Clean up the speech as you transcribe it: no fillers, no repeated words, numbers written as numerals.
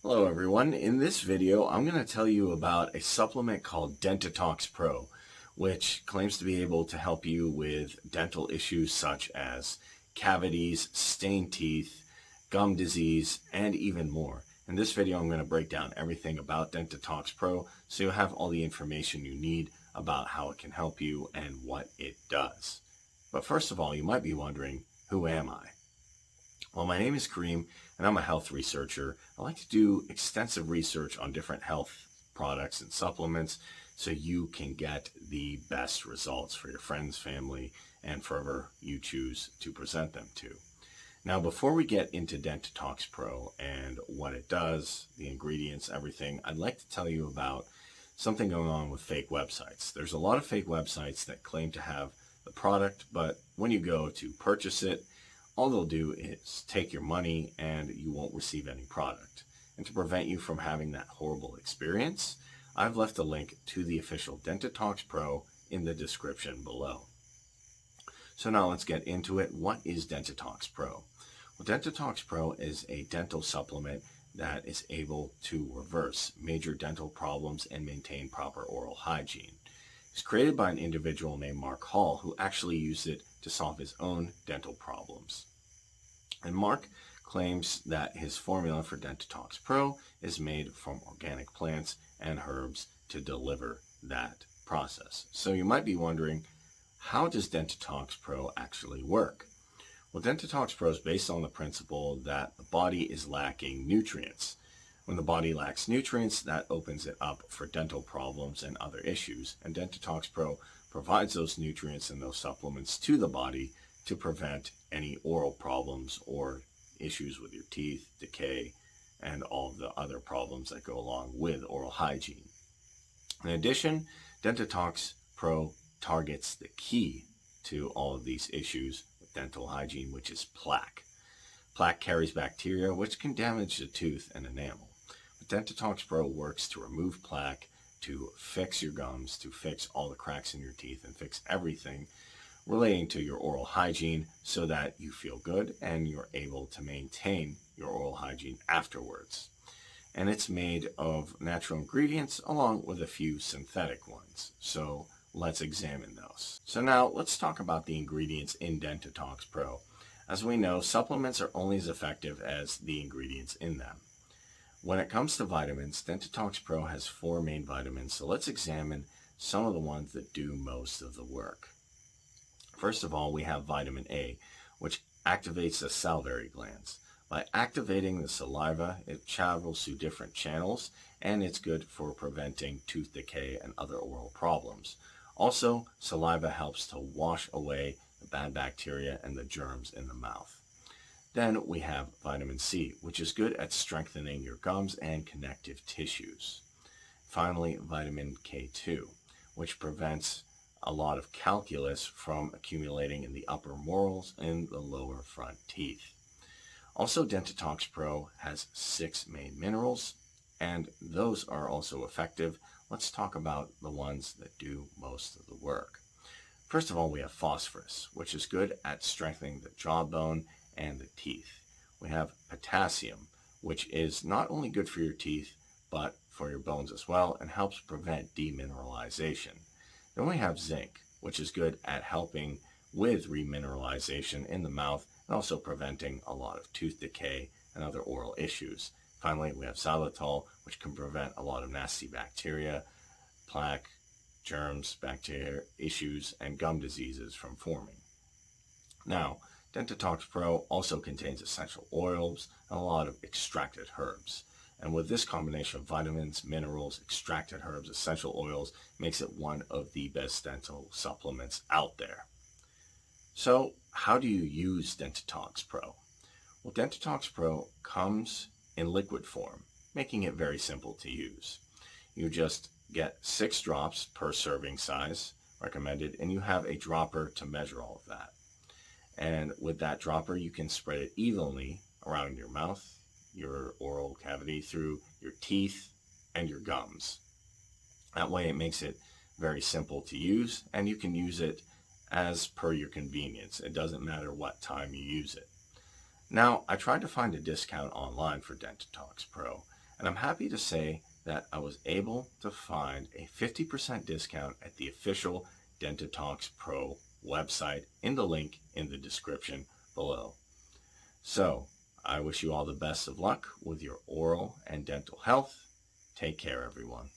Hello everyone. In this video, I'm going to tell you about a supplement called Dentitox Pro, which claims to be able to help you with dental issues such as cavities, stained teeth, gum disease, and even more. In this video, I'm going to break down everything about Dentitox Pro so you'll have all the information you need about how it can help you and what it does. But first of all, you might be wondering, who am I? Well, my name is Kareem, and I'm a health researcher. I like to do extensive research on different health products and supplements so you can get the best results for your friends, family, and for whoever you choose to present them to. Now, before we get into Dentitox Pro and what it does, the ingredients, everything, I'd like to tell you about something going on with fake websites. There's a lot of fake websites that claim to have the product, but when you go to purchase it, all they'll do is take your money and you won't receive any product. And to prevent you from having that horrible experience, I've left a link to the official Dentitox Pro in the description below. So now let's get into it. What is Dentitox Pro? Well, Dentitox Pro is a dental supplement that is able to reverse major dental problems and maintain proper oral hygiene. It's created by an individual named Mark Hall who actually used it to solve his own dental problems. And Mark claims that his formula for Dentitox Pro is made from organic plants and herbs to deliver that process. So you might be wondering, how does Dentitox Pro actually work? Well, Dentitox Pro is based on the principle that the body is lacking nutrients. When the body lacks nutrients, that opens it up for dental problems and other issues. And Dentitox Pro provides those nutrients and those supplements to the body to prevent any oral problems or issues with your teeth, decay, and all of the other problems that go along with oral hygiene. In addition, Dentitox Pro targets the key to all of these issues with dental hygiene, which is plaque. Plaque carries bacteria, which can damage the tooth and enamel. Dentitox Pro works to remove plaque, to fix your gums, to fix all the cracks in your teeth, and fix everything relating to your oral hygiene so that you feel good and you're able to maintain your oral hygiene afterwards. And it's made of natural ingredients along with a few synthetic ones. So let's examine those. So now let's talk about the ingredients in Dentitox Pro. As we know, supplements are only as effective as the ingredients in them. When it comes to vitamins, Dentitox Pro has 4 main vitamins, so let's examine some of the ones that do most of the work. First of all, we have vitamin A, which activates the salivary glands. By activating the saliva, it travels through different channels, and it's good for preventing tooth decay and other oral problems. Also, saliva helps to wash away the bad bacteria and the germs in the mouth. Then we have vitamin C, which is good at strengthening your gums and connective tissues. Finally, vitamin K2, which prevents a lot of calculus from accumulating in the upper molars and the lower front teeth. Also, Dentitox Pro has 6 main minerals, and those are also effective. Let's talk about the ones that do most of the work. First of all, we have phosphorus, which is good at strengthening the jawbone and the teeth. We have potassium, which is not only good for your teeth, but for your bones as well, and helps prevent demineralization. Then we have zinc, which is good at helping with remineralization in the mouth and also preventing a lot of tooth decay and other oral issues. Finally, we have xylitol, which can prevent a lot of nasty bacteria, plaque, germs, bacteria issues, and gum diseases from forming. Now, Dentitox Pro also contains essential oils and a lot of extracted herbs. And with this combination of vitamins, minerals, extracted herbs, essential oils, makes it one of the best dental supplements out there. So, how do you use Dentitox Pro? Well, Dentitox Pro comes in liquid form, making it very simple to use. You just get 6 drops per serving size, recommended, and you have a dropper to measure all of that. And with that dropper, you can spread it evenly around your mouth, your oral cavity, through your teeth, and your gums. That way it makes it very simple to use, and you can use it as per your convenience. It doesn't matter what time you use it. Now, I tried to find a discount online for Dentitox Pro, And I'm happy to say that I was able to find a 50% discount at the official Dentitox Pro website in the link in the description below. So, I wish you all the best of luck with your oral and dental health. Take care, everyone.